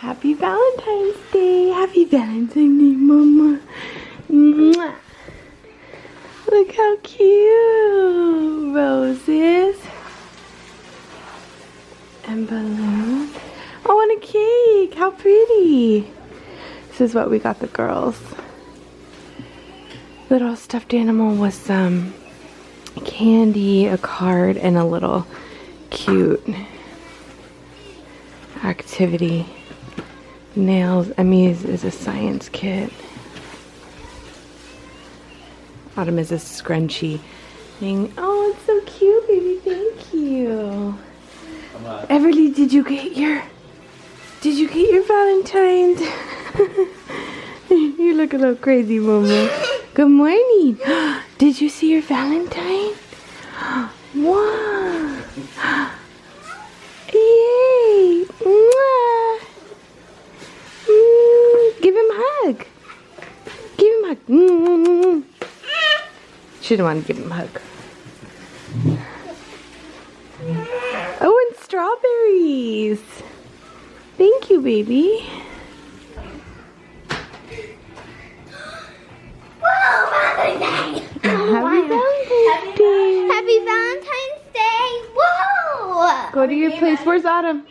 Happy Valentine's Day. Happy Valentine's Day, Mama. Mwah. Look how cute. Roses. And balloons. Oh, and a cake. How pretty. This is what we got the girls. Little stuffed animal with some candy, a card, and a little cute activity. Nails. Emmy's is a science kit. Autumn is a scrunchy thing. Oh, it's so cute, baby. Thank you. Everly, did you get your Valentine's? You look a little crazy, Mama. Good morning. Did you see your Valentine? Wow. Yay. Mwah. Give him a hug. Give him a hug. She didn't want to give him a hug. Oh, and strawberries. Thank you, baby. Whoa, Valentine's Day! Happy Valentine's Day. Happy Valentine's Day! Whoa! Go to your place. Where's Autumn?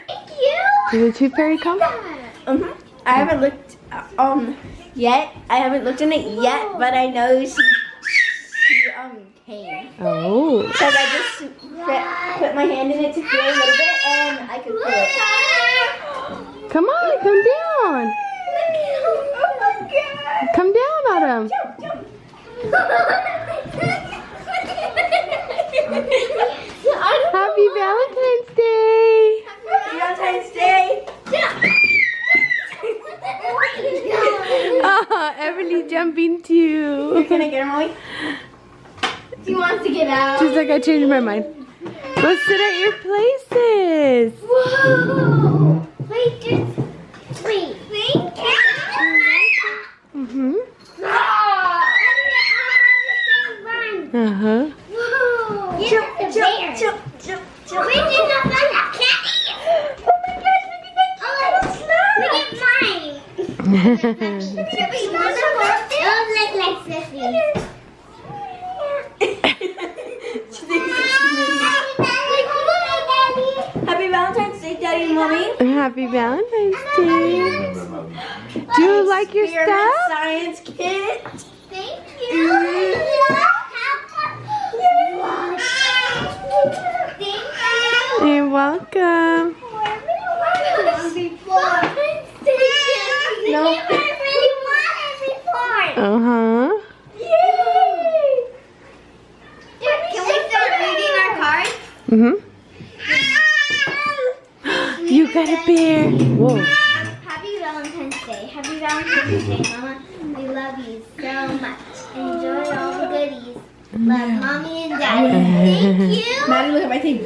Thank you! Did the tooth fairy come? I haven't looked yet. I haven't looked in it yet, but I know she came. Oh. Because I just put my hand in it to feel a little bit, and I could feel it. Come on, come down. Oh my God! Come down, Autumn. Happy Valentine's Day. Happy Valentine's Day! Oh, Everly jumping too. Can I get her, Molly? She wants to get out. She's like, I changed my mind. Go sit at your places. Whoa! Wait, just wait. Thank you. Mm-hmm. Whoa! Uh-huh. Whoa! Jump. Wait, there's no fun at candies. Oh my gosh, look at that. Oh, look at mine. Wait, you want some more? Those look like sissies. Happy Valentine's Day, Daddy and Mommy. Happy Valentine's Day. Do you like your Experiment stuff? Science kit. Thank you. Thank you. You're welcome. No. I really wanted before. Uh-huh. Yay! Can we start reading our cards? Mm-hmm. You got a bear. Whoa. Happy Valentine's Day. Happy Valentine's Day, Mama. We love you so much. Enjoy all the goodies. Love, Mommy and Daddy. Thank you. Maddie, look at my thing.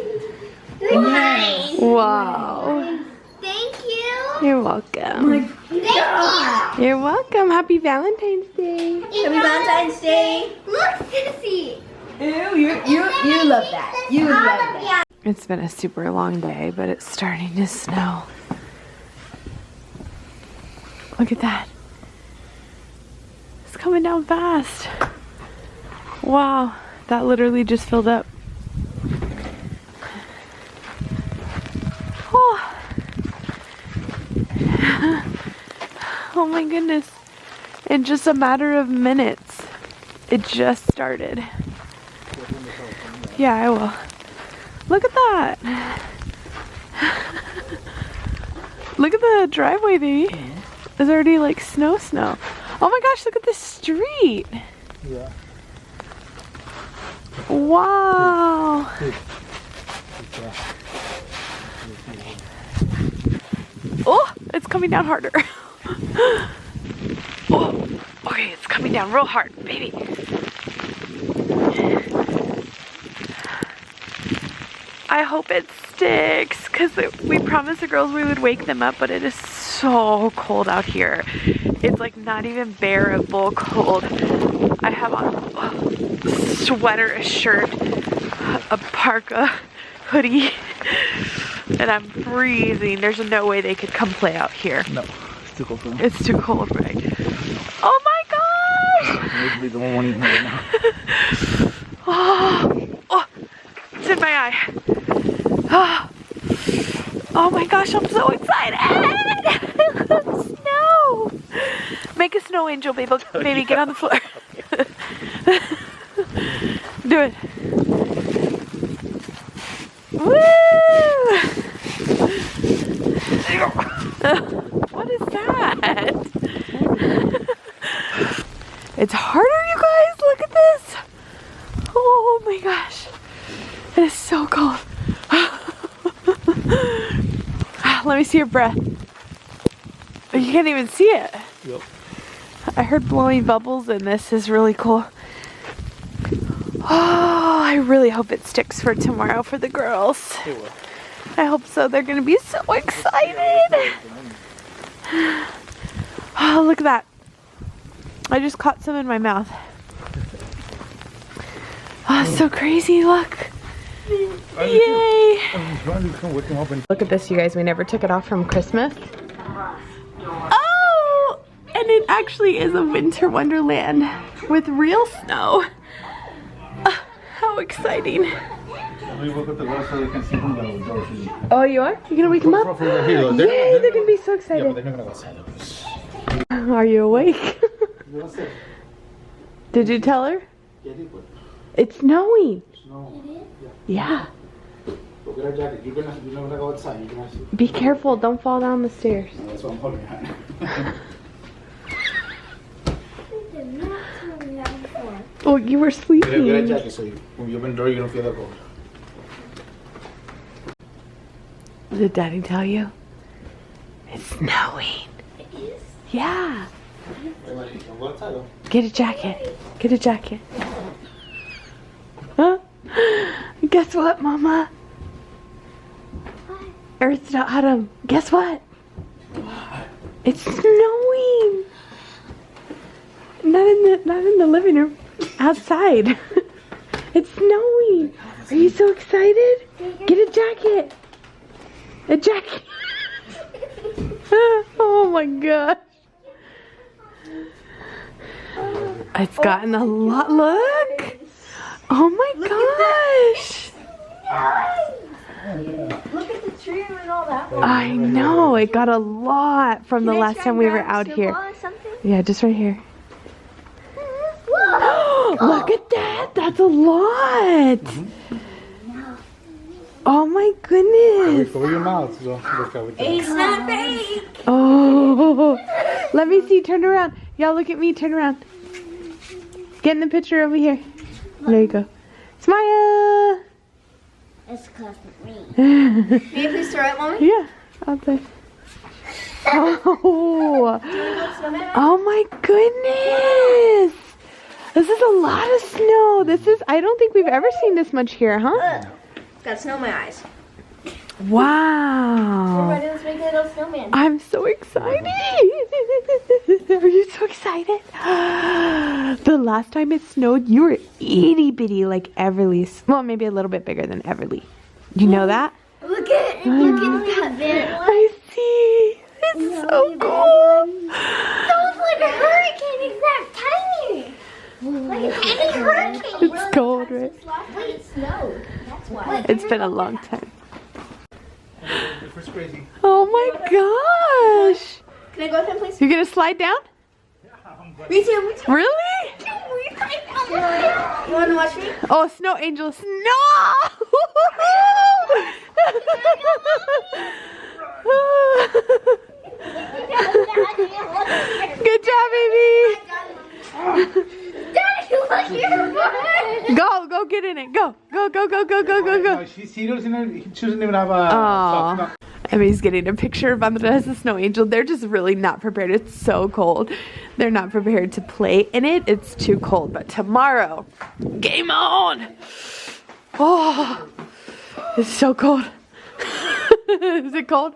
Nice. Wow. Thank you. You're welcome. Thank you. You're welcome. Happy Valentine's Day. Happy Valentine's Day. Look, Sissy. Ew, you love that. You love that. It's been a super long day, but it's starting to snow. Look at that. It's coming down fast. Wow, that literally just filled up. Oh, oh my goodness. In just a matter of minutes, it just started. Yeah, I will. Look at that. Look at the driveway, baby. There's already like snow. Oh my gosh, look at this street. Yeah. Wow. Oh, it's coming down harder. Oh, okay, it's coming down real hard, baby. I hope it sticks, because we promised the girls we would wake them up, but it is so cold out here. It's like not even bearable cold. I have on a sweater, a shirt, a parka, hoodie. And I'm freezing. There's no way they could come play out here. No, it's too cold for them. It's too cold, right? Oh my gosh! Maybe the one eating right now. Oh, it's in my eye. Oh my gosh, I'm so excited! Snow! Make a snow angel, baby. Baby, get on the floor. Do it. Woo! What is that? It's harder, you guys. Look at this. Oh my gosh. It is so cold. Let me see your breath. You can't even see it. Yep. I heard blowing bubbles and this is really cool. Oh, I really hope it sticks for tomorrow for the girls. It will. I hope so. They're going to be so excited. Oh, look at that. I just caught some in my mouth. Oh, so crazy. Look. Yay. Look at this, you guys. We never took it off from Christmas. Oh, and it actually is a winter wonderland with real snow. How exciting. Oh, you are? You're gonna wake them up? Yay, they're gonna be so excited. Yeah, but they're not gonna go outside. Are you awake? Did you tell her? It's snowing. Yeah. Be careful, don't fall down the stairs. That's what I'm holding behind. Oh, you were sleeping. Get a jacket so when you open the door, you don't feel the cold. Did Daddy tell you? It's snowing. It is? Yeah. Don't go outside though. Get a jacket. Get a jacket. Huh? Guess what, Mama? Earth's autumn. Guess what? It's snowing. Not in the living room. Outside. It's snowing. Are you so excited? Get a jacket. A jacket. Oh my gosh. It's gotten a lot. Look. Oh my gosh. Look at the tree and all that. I know. It got a lot from the last time we were out here. Yeah, just right here. Look at that. That's a lot. Oh my goodness. Cover your mouth. It's not fake. Oh, let me see. Turn around. Y'all look at me. Turn around. Get in the picture over here. There you go. Smile. It's close to me. Can you please throw it, Mommy? Yeah, I'll play. Oh. Oh my goodness. This is a lot of snow. I don't think we've ever seen this much here, huh? It's got snow in my eyes. Wow. Ready? Let's make a little snowman. I'm so excited. Are you so excited? The last time it snowed, you were itty bitty like Everly's. Well, maybe a little bit bigger than Everly. You know that? Look at that big one. I see. It's so cool. That was like a hurricane, exact tiny. Like a tiny hurricane. It's cold, right? Wait, it snowed. That's why. It's been a long time. It's crazy. Oh my gosh. Can I go with him, please? You're gonna slide down? Me too. Me too. Really? You want to watch me? Oh, snow angels. No! Good job, baby. Daddy, look here. Go get in it. Go. Go. No, she doesn't even have a sock. Emmy's getting a picture of Amanda as a snow angel. They're just really not prepared. It's so cold. They're not prepared to play in it. It's too cold. But tomorrow, game on. Oh, it's so cold. Is it cold?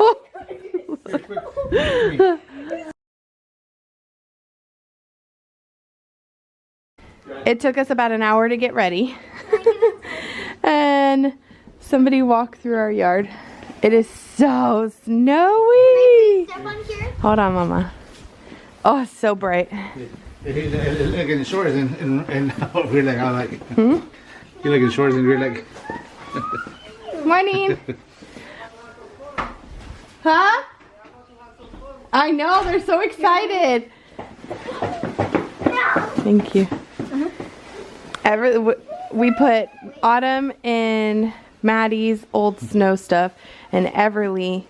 Oh. It took us about an hour to get ready. And somebody walk through our yard. It is so snowy. Step on here. Hold on, Mama. Oh, it's so bright. Like in the shorts and we're like, I like. You like in shorts and we're like. Morning. Huh? I know, they're so excited. Thank you. We put Autumn in Maddie's old snow stuff and Everly.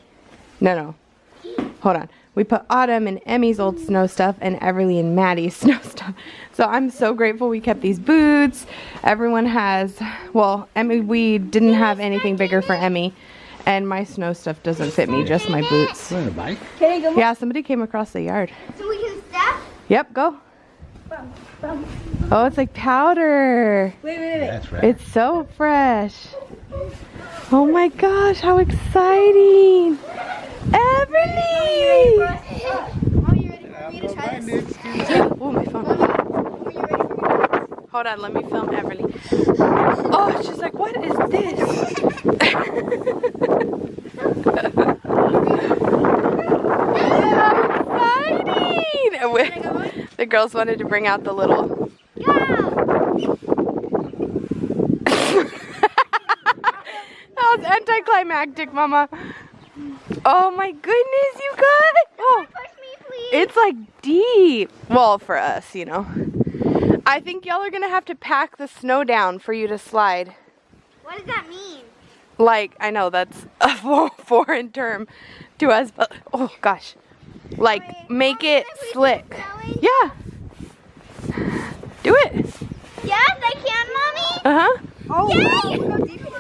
No. Hold on. We put Autumn in Emmy's old snow stuff and Everly in Maddie's snow stuff. So I'm so grateful we kept these boots. Everyone has, well, Emmy, we didn't have anything bigger for Emmy. And my snow stuff doesn't fit me, just my boots. Can I go? Yeah, somebody came across the yard. So we can step? Yep, go. Oh, it's like powder. Wait. That's right. It's so fresh. Oh my gosh, how exciting. Everly! Mom, you ready for me to try this? Oh, my phone. Mom, are you ready for me to try this? Hold on, let me film Everly. Oh, she's like, what is this? How exciting! The girls wanted to bring out the little... That was anticlimactic, Mama. Oh my goodness, you guys! Oh, Push me, please. it's like deep. Well, for us, you know. I think y'all are gonna have to pack the snow down for you to slide. What does that mean? Like, I know that's a foreign term to us, but oh gosh. Like, make it slick. Yeah. Do it. Yes, I can, Mommy. Uh-huh. Oh, Yay! wow. Look how deep it is.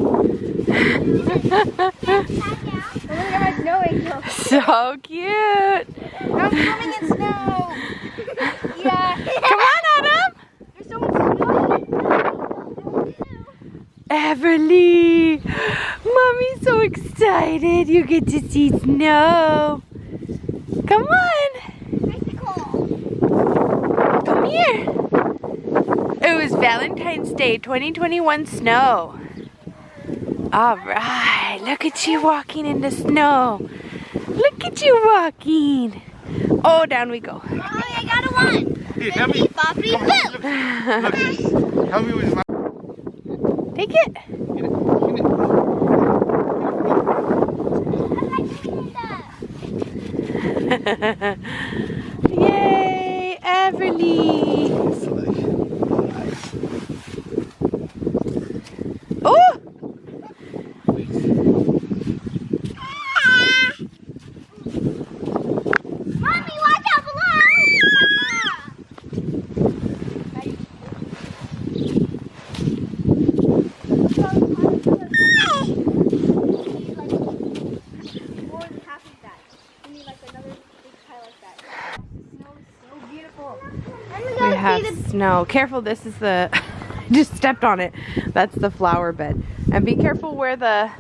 Oh my god, my snow angel. So cute. I'm swimming in snow. Yeah. Come on, Adam. There's so much snow. Everly. Mommy's so excited. You get to see snow. Come on. Bicycle. Come here. It was Valentine's Day 2021 snow. All right. Look at you walking in the snow. Look at you walking. Oh, down we go. Mommy, I got a one. Hey, help me. Boppity boo. Look, help me with my. Take it. Yay, Everly. Oh! Mommy, watch out below. More than half of that. We need like another big pile like that. Snow is so beautiful. We have snow. Careful, this is the... just stepped on it. That's the flower bed. And be careful where the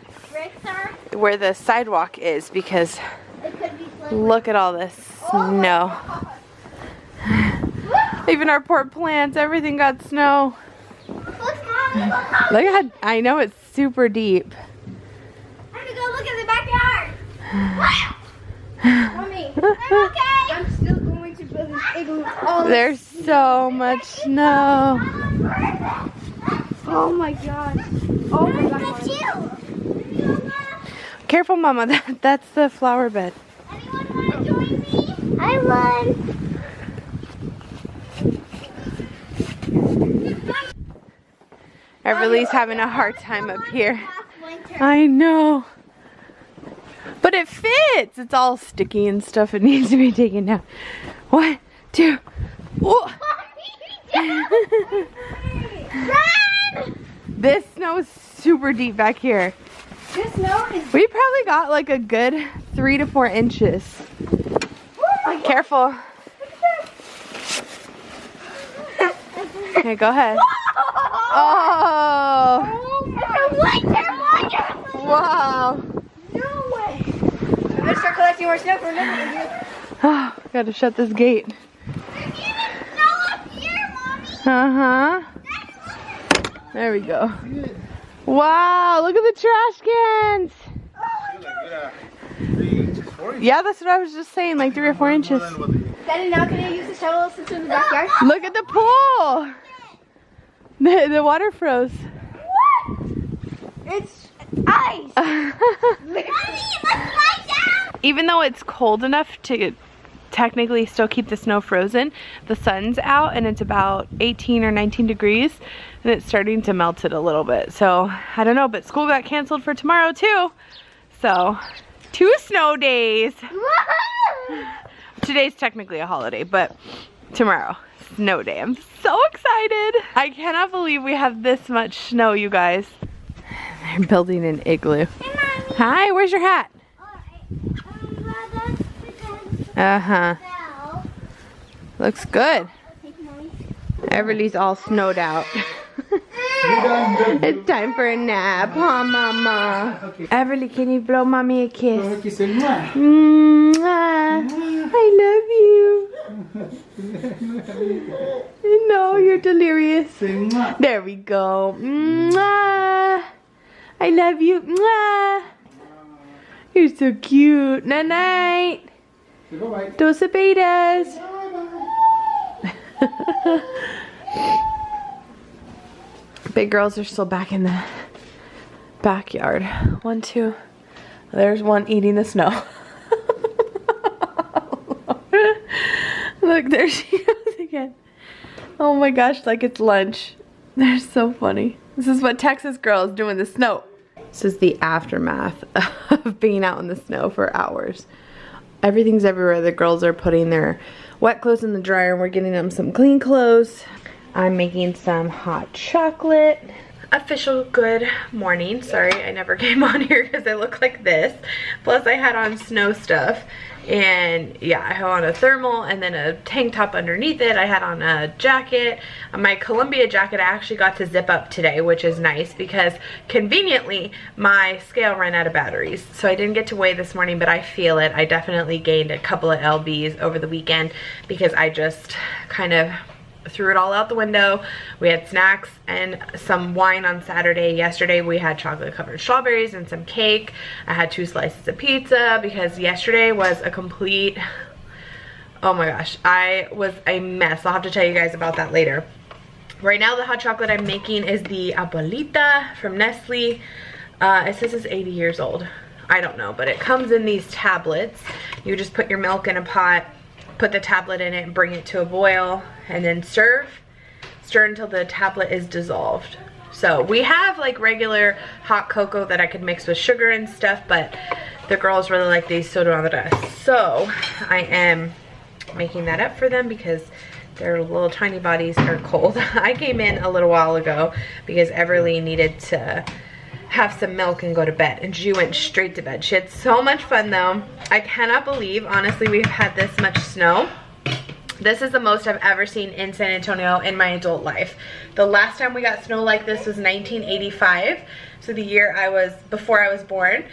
sidewalk is, because It could be slippery. look at all this snow. Even our poor plants, everything got snow. Look, Mom, look. Look at, I know it's super deep. I'm gonna go look in the backyard. Mommy, I'm okay. I'm still going to build an igloo. Oh, There's so much snow. oh my god. Oh my god. That's you. Careful, Mama, that's the flower bed. Anyone want to join me? I won. Everly's having a hard time up here. Last winter. I know. But it fits. It's all sticky and stuff. It needs to be taken down. 1, 2. Oh. Run! This snow is super deep back here. This snow is. We probably got like a good 3 to 4 inches. Careful. Okay, go ahead. Oh. It's a winter wonderland. Wow. No way. I'm gonna start collecting more snow for another year. Oh, gotta shut this gate. There's even snow up here, Mommy. Uh-huh. There we go. Wow, look at the trash cans. Yeah, that's what I was just saying, like 3 or 4 inches. Daddy, now can I use the shovel since we're in the backyard? Look at the pool. The water froze. What? It's ice. Even though it's cold enough to technically still keep the snow frozen, the sun's out and it's about 18 or 19 degrees and it's starting to melt it a little bit. So I don't know, but school got canceled for tomorrow too. So 2 snow days. Today's technically a holiday, but tomorrow, snow day. I'm so excited. I cannot believe we have this much snow, you guys. They're building an igloo. Hi, where's your hat? Uh-huh. Looks good. Everly's all snowed out. It's time for a nap, huh, Mama? Everly, can you blow Mommy a kiss? Mwah. I love you. No, you're delirious. There we go. Mwah. I love you. Mwah. You're so cute. Night-night. Dos betas. Big girls are still back in the backyard. 1, 2. There's one eating the snow. Look, there she goes again. Oh my gosh, like it's lunch. They're so funny. This is what Texas girls do in the snow. This is the aftermath of being out in the snow for hours. Everything's everywhere. The girls are putting their wet clothes in the dryer and we're getting them some clean clothes. I'm making some hot chocolate. Official good morning. Sorry, I never came on here because I look like this. Plus I had on snow stuff. And yeah, I had on a thermal and then a tank top underneath it. I had on a jacket. My Columbia jacket I actually got to zip up today, which is nice because conveniently my scale ran out of batteries. So I didn't get to weigh this morning, but I feel it. I definitely gained a couple of lbs over the weekend because I just kind of threw it all out the window. We had snacks and some wine on Saturday. Yesterday we had chocolate covered strawberries and some cake. I had 2 slices of pizza because yesterday was a complete, oh my gosh, I was a mess. I'll have to tell you guys about that later. Right now the hot chocolate I'm making is the Abuelita from Nestle. It says it's 80 years old. I don't know, but it comes in these tablets. You just put your milk in a pot, put the tablet in it and bring it to a boil and then stir until the tablet is dissolved. So we have like regular hot cocoa that I could mix with sugar and stuff, but the girls really like these soda. So I am making that up for them because their little tiny bodies are cold. I came in a little while ago because Everly needed to have some milk and go to bed, and she went straight to bed. She had so much fun though. I cannot believe, honestly, we've had this much snow. This is the most I've ever seen in San Antonio in my adult life. The last time we got snow like this was 1985, so the year before I was born,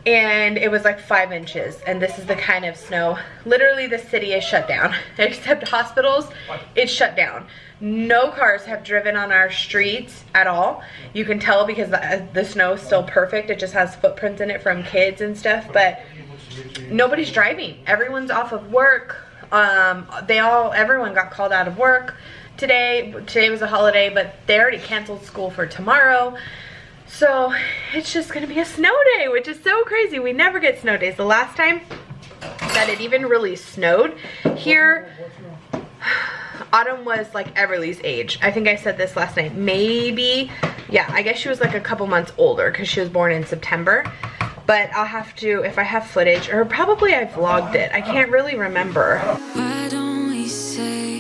and it was like 5 inches, and this is the kind of snow. Literally the city is shut down, except hospitals, it's shut down. No cars have driven on our streets at all. You can tell because the snow is still perfect. It just has footprints in it from kids and stuff, but nobody's driving. Everyone's off of work. Everyone got called out of work today. Today was a holiday, but they already canceled school for tomorrow. So it's just gonna be a snow day, which is so crazy. We never get snow days. The last time that it even really snowed here, Autumn was like Everly's age. I think I said this last night. Maybe, yeah, I guess she was like a couple months older because she was born in September. But I'll have to, if I have footage, or probably I vlogged it. I can't really remember. Why don't we say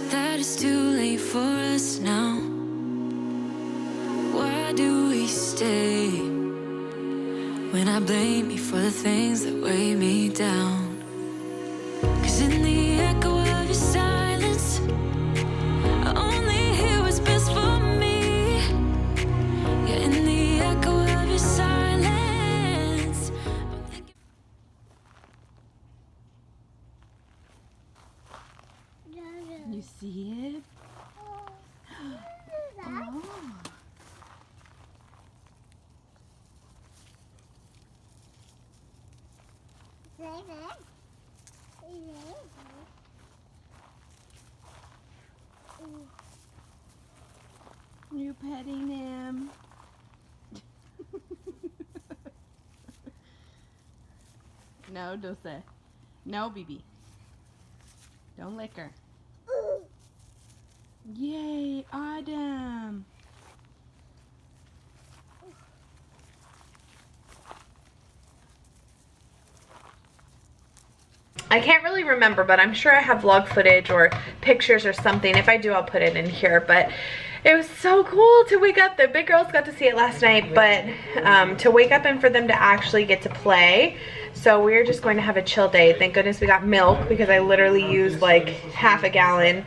that it's too late for us now? Why do we stay when I blame you for the things that weigh me down? 'Cause in the echo of your silence, I only hear what's best for me. Yeah, in the echo of your silence, I'm thinking. You see it? Oh. You petting him. No, Dulce. No, BB. Don't lick her. Yay, Adam. I can't really remember, but I'm sure I have vlog footage or pictures or something. If I do, I'll put it in here. But it was so cool to wake up. The big girls got to see it last night, but to wake up and for them to actually get to play. So we're just going to have a chill day. Thank goodness we got milk, because I literally used like half a gallon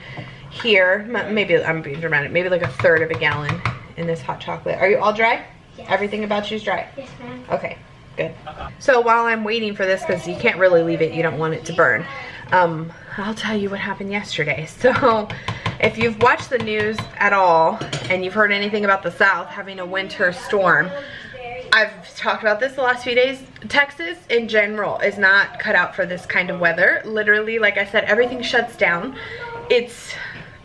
here. Maybe I'm being dramatic. Maybe like a third of a gallon in this hot chocolate. Are you all dry? Yes. Everything about you is dry? Yes, ma'am. Okay, good. So while I'm waiting for this, because you can't really leave it, you don't want it to burn, I'll tell you what happened yesterday. So if you've watched the news at all and you've heard anything about the South having a winter storm, I've talked about this the last few days. Texas in general is not cut out for this kind of weather. Literally, like I said, everything shuts down. It's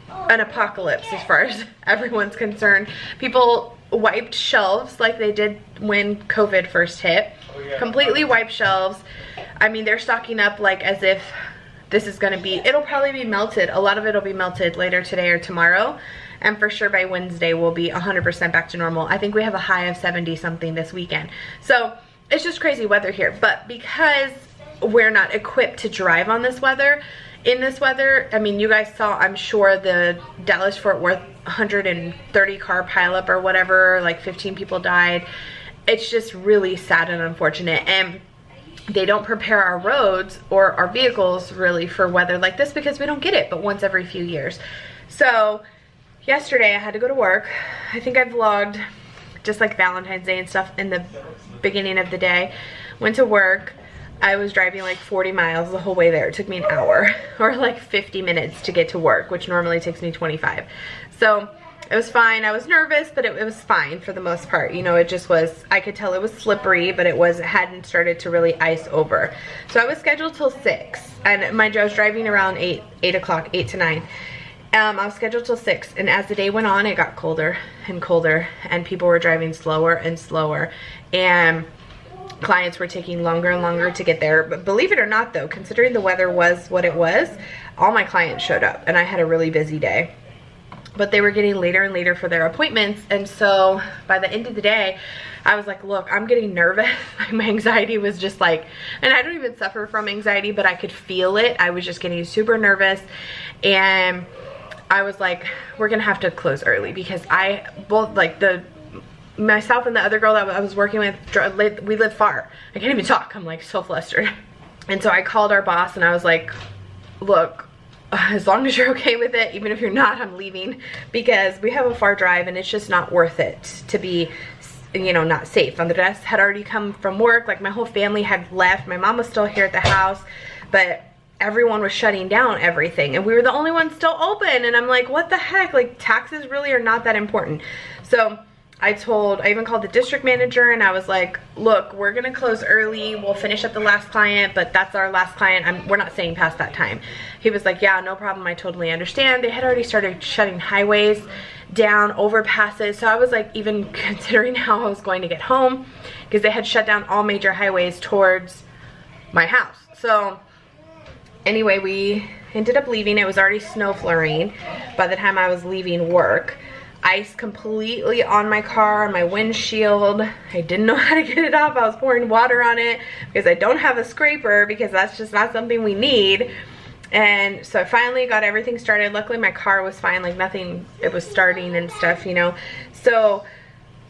an apocalypse as far as everyone's concerned. People wiped shelves like they did when COVID first hit. Completely wiped shelves. I mean, they're stocking up like as if this is gonna be, it'll probably be melted. A lot of it'll be melted later today or tomorrow. And for sure by Wednesday we'll be 100% back to normal. I think we have a high of 70 something this weekend. So it's just crazy weather here. But because we're not equipped to drive on this weather, in this weather, I mean, you guys saw, I'm sure, the Dallas-Fort Worth 130 car pileup or whatever, like 15 people died. It's just really sad and unfortunate. And they don't prepare our roads or our vehicles really for weather like this, because we don't get it but once every few years. So yesterday I had to go to work. I think I vlogged just like Valentine's Day and stuff in the beginning of the day. Went to work. I was driving like 40 miles the whole way there. It took me an hour or like 50 minutes to get to work, which normally takes me 25. So it was fine. I was nervous, but it was fine for the most part. You know, it just was, I could tell it was slippery, but it hadn't started to really ice over. So I was scheduled till 6, and mind you, I was driving around 8 o'clock, 8 to 9. I was scheduled till 6, and as the day went on, it got colder and colder, and people were driving slower and slower, and clients were taking longer and longer to get there. But believe it or not though, considering the weather was what it was, all my clients showed up, and I had a really busy day. But they were getting later and later for their appointments, and so by the end of the day, I was like, look, I'm getting nervous. Like, my anxiety was just like, and I don't even suffer from anxiety, but I could feel it. I was just getting super nervous, and I was like, we're gonna have to close early, because myself and the other girl that I was working with, we live far. I can't even talk. I'm like so flustered. And so I called our boss and I was like, look, as long as you're okay with it, even if you're not, I'm leaving, because we have a far drive and it's just not worth it to be, you know, not safe. Andres had already come from work. Like, my whole family had left. My mom was still here at the house, but everyone was shutting down everything, and we were the only ones still open. And I'm like, what the heck? Like, taxes really are not that important. So I even called the district manager, and I was like, look, we're gonna close early. We'll finish up the last client, but that's our last client. We're not staying past that time. He was like, yeah, no problem. I totally understand. They had already started shutting highways down, overpasses. So I was like, even considering how I was going to get home, because they had shut down all major highways towards my house. So anyway, we ended up leaving. It was already snow flurrying by the time I was leaving work. Ice completely on my car, on my windshield. I didn't know how to get it off. I was pouring water on it because I don't have a scraper, because that's just not something we need. And so I finally got everything started. Luckily my car was fine, like nothing, it was starting and stuff, you know. So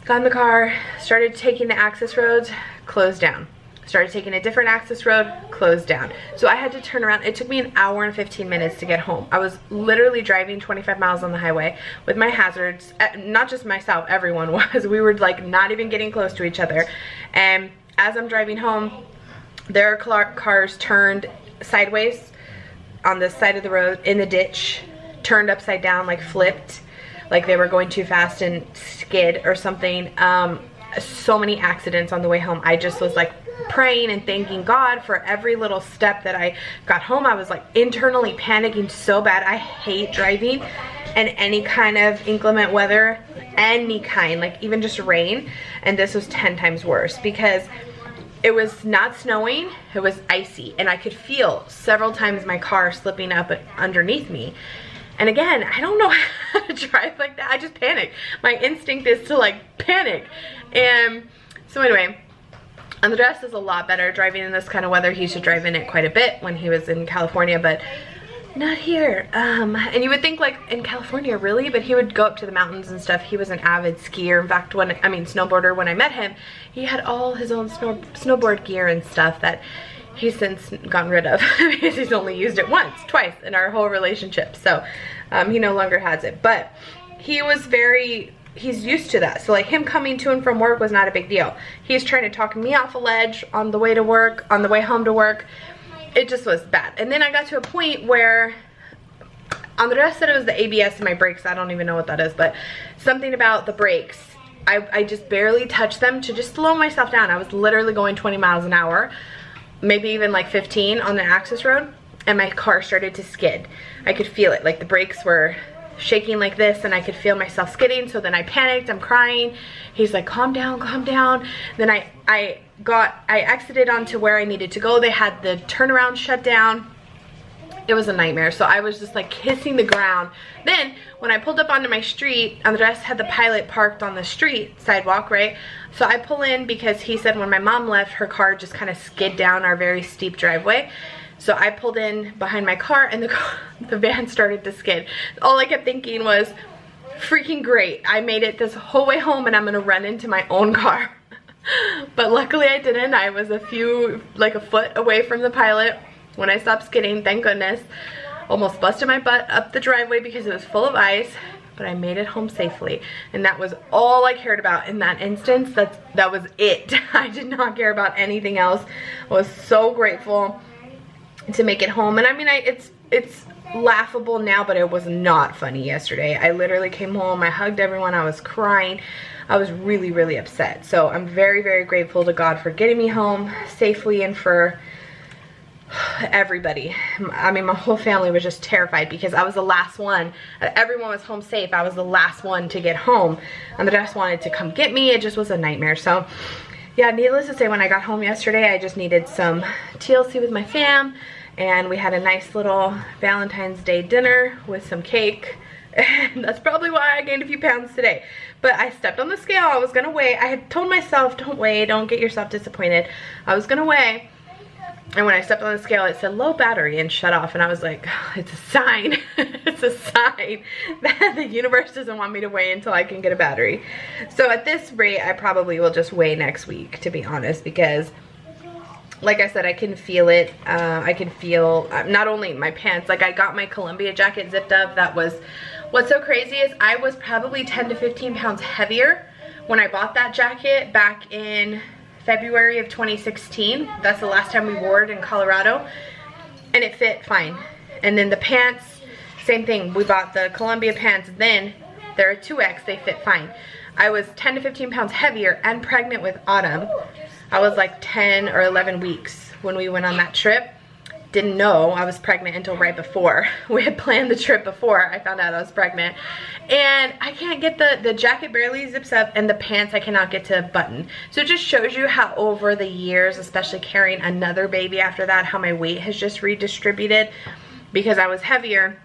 got in the car, started taking the access roads, closed down. Started taking a different access road, closed down. So I had to turn around. It took me an hour and 15 minutes to get home. I was literally driving 25 miles on the highway with my hazards. Not just myself, everyone was. We were like not even getting close to each other. And as I'm driving home, their cars turned sideways on the side of the road in the ditch, turned upside down, like flipped, like they were going too fast and skid or something. so many accidents on the way home. I just was like praying and thanking God for every little step that I got home. I was like internally panicking so bad. I hate driving in any kind of inclement weather, any kind, like even just rain. And this was 10 times worse because it was not snowing, it was icy, and I could feel several times my car slipping up underneath me. And again, I don't know how to drive like that. I just panic. My instinct is to like panic. And so anyway, Andres is a lot better driving in this kind of weather. He used to drive in it quite a bit when he was in California, but not here. And you would think like in California, really? But he would go up to the mountains and stuff. He was an avid skier. In fact, snowboarder. When I met him, he had all his own snowboard gear and stuff that he's since gotten rid of because he's only used it twice in our whole relationship. So he no longer has it. But he was he's used to that. So like him coming to and from work was not a big deal. He's trying to talk me off a ledge on the way to work, on the way home to work. It just was bad. And then I got to a point where Andres said it was the ABS in my brakes. I don't even know what that is, but something about the brakes. I just barely touched them to just slow myself down. I was literally going 20 miles an hour, maybe even like 15 on the access road, and my car started to skid. I could feel it, like the brakes were shaking like this, and I could feel myself skidding. So then I panicked, I'm crying. He's like, calm down, calm down. Then I exited onto where I needed to go. They had the turnaround shut down. It was a nightmare. So I was just like kissing the ground. Then when I pulled up onto my street, Andres had the Pilot parked on the street sidewalk, right? So I pull in because he said when my mom left, her car just kind of skid down our very steep driveway. So I pulled in behind my car, and the van started to skid. All I kept thinking was, freaking great. I made it this whole way home and I'm gonna run into my own car. But luckily I didn't. I was a foot away from the Pilot when I stopped skidding, thank goodness. Almost busted my butt up the driveway because it was full of ice, but I made it home safely. And that was all I cared about in that instance. That was it. I did not care about anything else. I was so grateful to make it home. And I mean, it's laughable now, but it was not funny yesterday. I literally came home, I hugged everyone, I was crying. I was really, really upset. So I'm very, very grateful to God for getting me home safely, and for everybody. I mean, my whole family was just terrified because I was the last one. Everyone was home safe. I was the last one to get home, and the rest wanted to come get me. It just was a nightmare. So yeah, needless to say, when I got home yesterday, I just needed some TLC with my fam, and we had a nice little Valentine's Day dinner with some cake. And that's probably why I gained a few pounds today. But I stepped on the scale. I was gonna weigh. I had told myself, don't weigh, don't get yourself disappointed. I was gonna weigh, and when I stepped on the scale, it said low battery and shut off. And I was like, oh, it's a sign. It's a sign that the universe doesn't want me to weigh until I can get a battery. So at this rate, I probably will just weigh next week, to be honest, because like I said, I can feel it. I can feel not only my pants, like I got my Columbia jacket zipped up. That was, what's so crazy is I was probably 10 to 15 pounds heavier when I bought that jacket back in February of 2016. That's the last time we wore it in Colorado, and it fit fine. And then the pants, same thing. We bought the Columbia pants, then they're a 2X, they fit fine. I was 10 to 15 pounds heavier and pregnant with Autumn. I was like 10 or 11 weeks when we went on that trip. Didn't know I was pregnant until right before. We had planned the trip before I found out I was pregnant. And I can't get the jacket barely zips up, and the pants I cannot get to button. So it just shows you how over the years, especially carrying another baby after that, how my weight has just redistributed, because I was heavier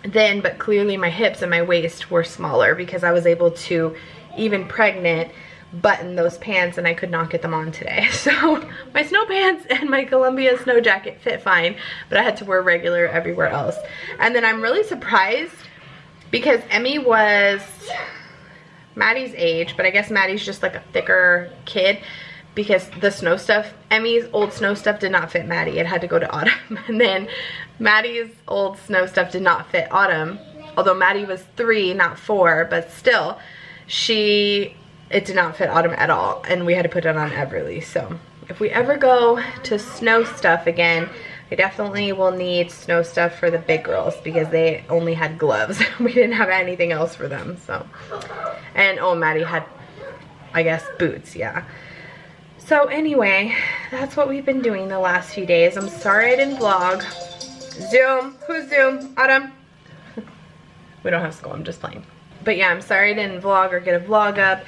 then, but clearly my hips and my waist were smaller because I was able to, even pregnant, button those pants, and I could not get them on today. So my snow pants and my Columbia snow jacket fit fine, but I had to wear regular everywhere else. And then I'm really surprised because Emmy was Maddie's age, but I guess Maddie's just like a thicker kid, because the snow stuff, Emmy's old snow stuff did not fit Maddie. It had to go to Autumn. And then Maddie's old snow stuff did not fit Autumn, although Maddie was 3, not 4, but still, it did not fit Autumn at all, and we had to put it on Everly. So if we ever go to snow stuff again, I definitely will need snow stuff for the big girls, because they only had gloves. We didn't have anything else for them. So, and oh, Maddie had I guess boots, yeah. So anyway, that's what we've been doing the last few days. I'm sorry I didn't vlog. Zoom, who's Zoom? Autumn? We don't have school, I'm just playing. But yeah, I'm sorry I didn't vlog or get a vlog up.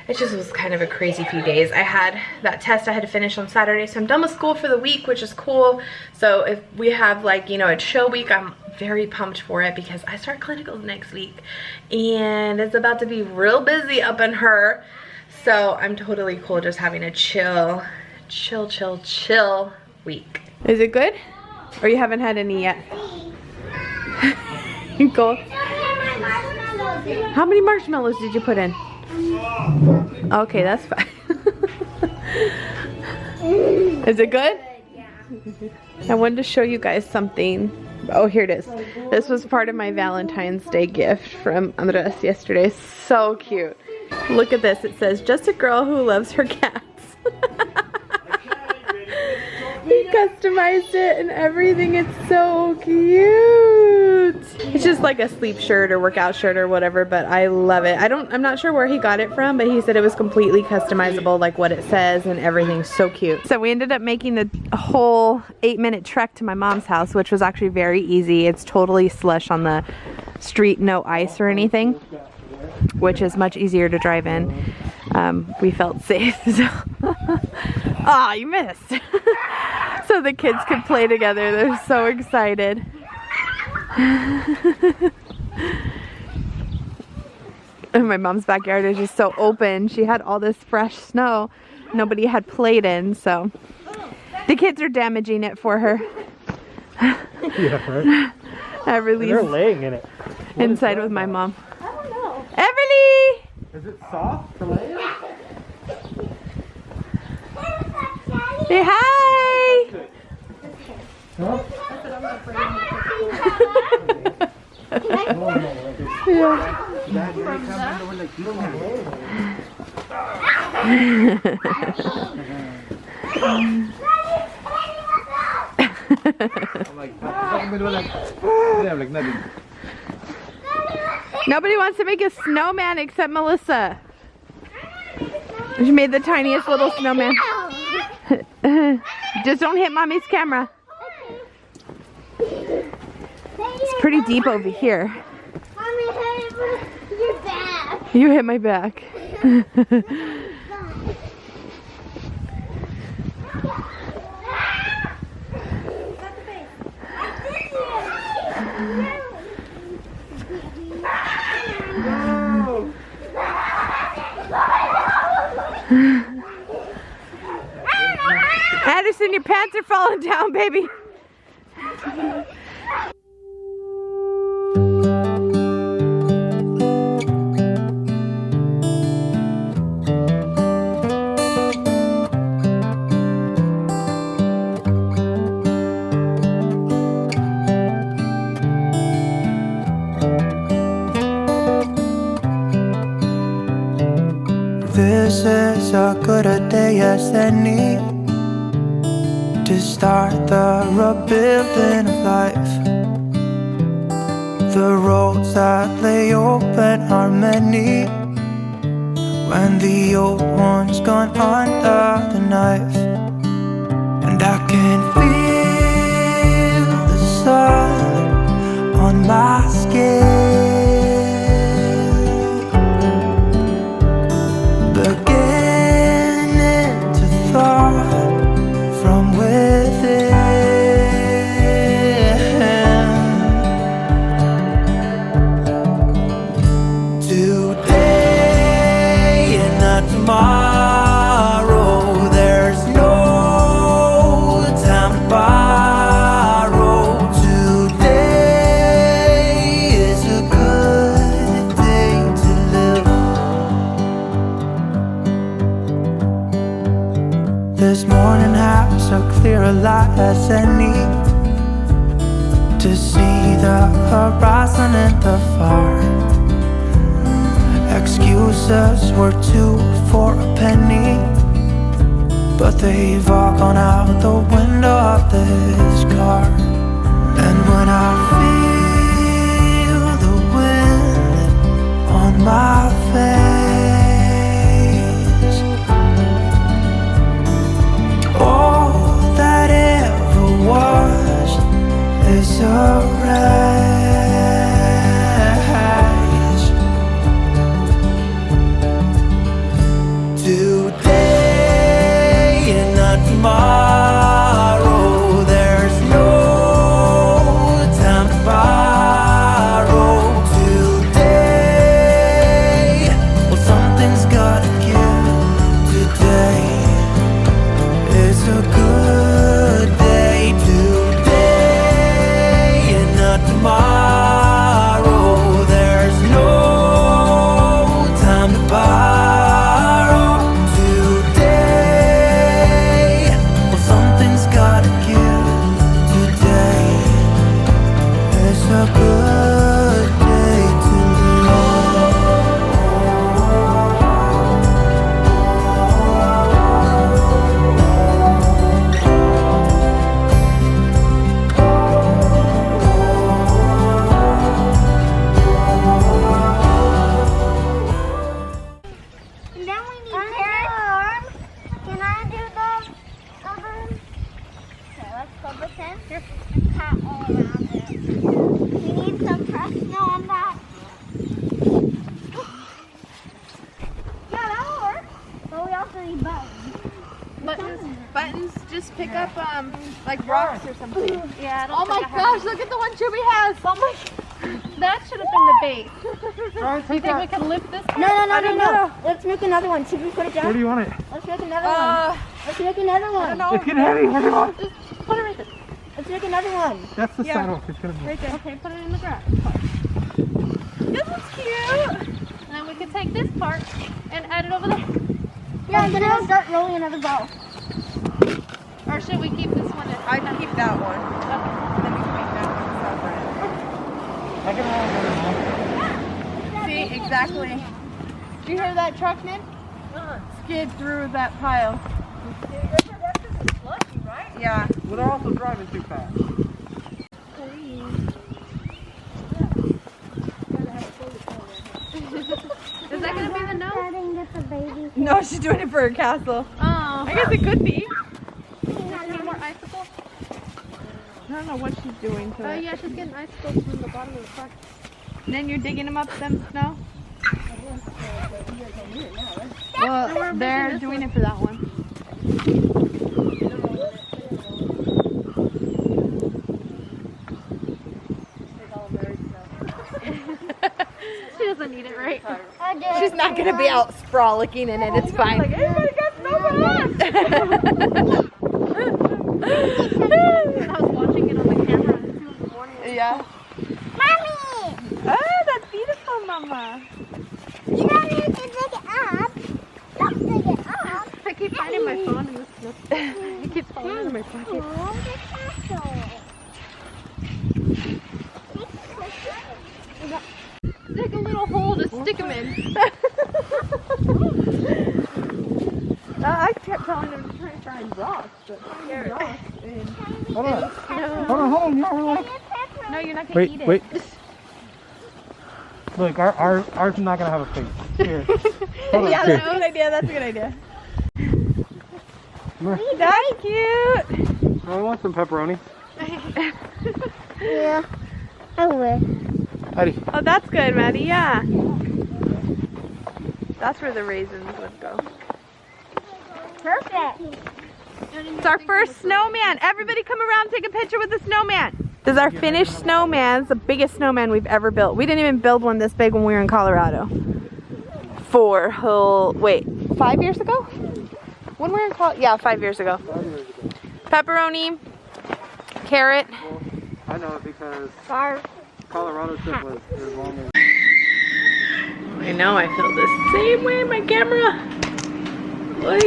It just was kind of a crazy few days. I had that test I had to finish on Saturday, so I'm done with school for the week, which is cool. So if we have like, you know, a chill week, I'm very pumped for it because I start clinicals next week. And it's about to be real busy up in her. So I'm totally cool just having a chill week. Is it good? Or you haven't had any yet? Cool. How many marshmallows did you put in? Okay, that's fine. Is it good? Yeah. I wanted to show you guys something. Oh, here it is. This was part of my Valentine's Day gift from Andres yesterday. So cute. Look at this. It says, just a girl who loves her cats. He customized it and everything. It's so cute. It's just like a sleep shirt or workout shirt or whatever, but I love it. I'm not sure where he got it from, but he said it was completely customizable, like what it says and everything's so cute. So we ended up making the whole 8-minute trek to my mom's house, which was actually very easy. It's totally slush on the street, no ice or anything, which is much easier to drive in. We felt safe. So. Ah, you missed. So the kids could play together. They're so excited. And my mom's backyard is just so open. She had all this fresh snow nobody had played in, so the kids are damaging it for her. Yeah, right. Everly's They're laying in it. inside with my mom. I don't know. Everly! Is it soft to lay in? Say hi! Huh? Yeah. Nobody wants to make a snowman except Melissa. She made the tiniest little snowman. Just don't hit mommy's camera. It's pretty deep over here. Mommy, hit your back. You hit my back. Addison, your pants are falling down, baby. This is as good a day as any to start the rebuilding of life. The roads that lay open are many when the old one's gone under the knife. And I can feel the sun on my skin, beginning to thaw from within. Today and not tomorrow, there's no time to borrow. Today is a good day to live. This morning has a clearer light as any to see the horizon in the far. Excuses were 2 for a penny, but they've all gone out the window of this car. And when I feel the wind on my face, and pat all around it. We need some fresh snow on that. Yeah, that'll work. But we also need buttons. Buttons just pick up like rocks or something. Yeah. Oh my gosh, look at the one Chubby has. Oh my. That should have been the base. Do you think we can lift this? No. Let's make another one. Should we put it down? Where do you want it? Let's make another one. Let's make another one. It's getting heavy. Where do you want it? Just put it right there. Let's make another one. That's the sidewalk. It's gonna be. Right there. Okay, put it in the grass. This is cute. And then we can take this part and add it over there. Yeah, and then I'll start rolling another ball. Or should we keep this one? I'd keep that one. And then we can make that one separate. I can have it. See, exactly. Do you hear that truck, Nick? Skid through that pile. Yeah. Well, they're also driving too fast. Is that going to be the nose? No, she's doing it for her castle. Oh. I guess it could be. Any more icicles? I don't know what she's doing to Oh it. yeah, she's getting icicles from the bottom of the truck. And then you're digging them up some snow? Well, they're doing it for that one. She doesn't need it, right? She's not going to be out frolicking in it. It's fine. Like, everybody got snow on! I was watching it on the camera at 2 in the morning. Yeah. Mommy! Oh, that's beautiful, Mama. You don't need to dig it up. Don't dig it up. I keep finding my phone in the snow. It keeps falling out of my pocket. Oh, the castle. Dig a little hole to stick them in. I kept telling them to try and find rocks, but finding rocks and Hold on. snow. Hold on. You're not really. No, you're not going to eat it. Wait. Look, ours is not gonna have a face. Here. Hold on. Yeah, Here. that's a good idea. That's a good idea. Come here. That's cute. I want some pepperoni. Yeah, I will. Patty. Oh, that's good, Maddie. Yeah. That's where the raisins would go. Perfect. It's our first snowman. Everybody come around and take a picture with the snowman. This is our finished snowman. It's the biggest snowman we've ever built. We didn't even build one this big when we were in Colorado. 5 years ago? When we were in Colorado? Yeah, 5 years ago. Pepperoni, carrot. I know it because Barf. Colorado trip was as long as. I know, I feel the same way in my camera. Oy.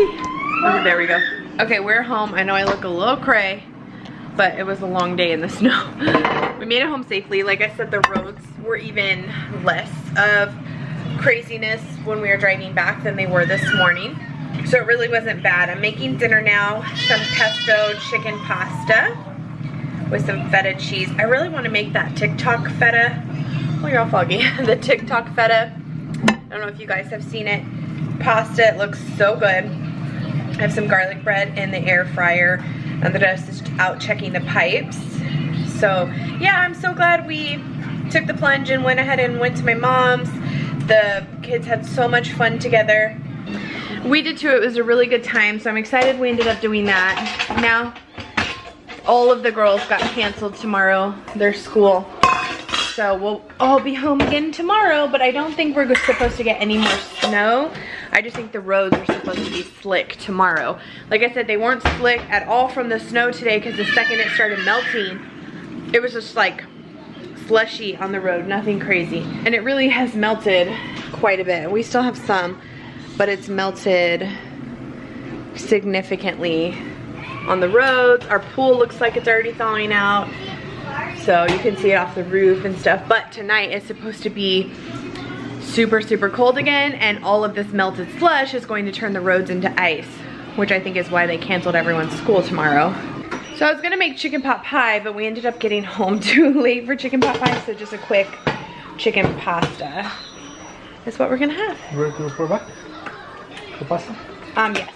Okay, there we go. Okay, we're home. I know I look a little cray, but it was a long day in the snow. We made it home safely. Like I said, the roads were even less of craziness when we were driving back than they were this morning. So it really wasn't bad. I'm making dinner now. Some pesto chicken pasta with some feta cheese. I really want to make that TikTok feta. Oh, you're all foggy. The TikTok feta. I don't know if you guys have seen it. Pasta, it looks so good. I have some garlic bread in the air fryer, and the rest is out checking the pipes. So yeah, I'm so glad we took the plunge and went ahead and went to my mom's. The kids had so much fun together. We did too. It was a really good time, so I'm excited we ended up doing that. Now all of the girls got canceled tomorrow, their school. So we'll all be home again tomorrow, but I don't think we're supposed to get any more snow. I just think the roads are supposed to be slick tomorrow. Like I said, they weren't slick at all from the snow today because the second it started melting, it was just like slushy on the road, nothing crazy. And it really has melted quite a bit. We still have some, but it's melted significantly on the roads. Our pool looks like it's already thawing out. So you can see it off the roof and stuff. But tonight is supposed to be super, super cold again, and all of this melted slush is going to turn the roads into ice, which I think is why they canceled everyone's school tomorrow. So I was gonna make chicken pot pie, but we ended up getting home too late for chicken pot pie, so just a quick chicken pasta is what we're gonna have. Ready to pour back? The pasta? Yes.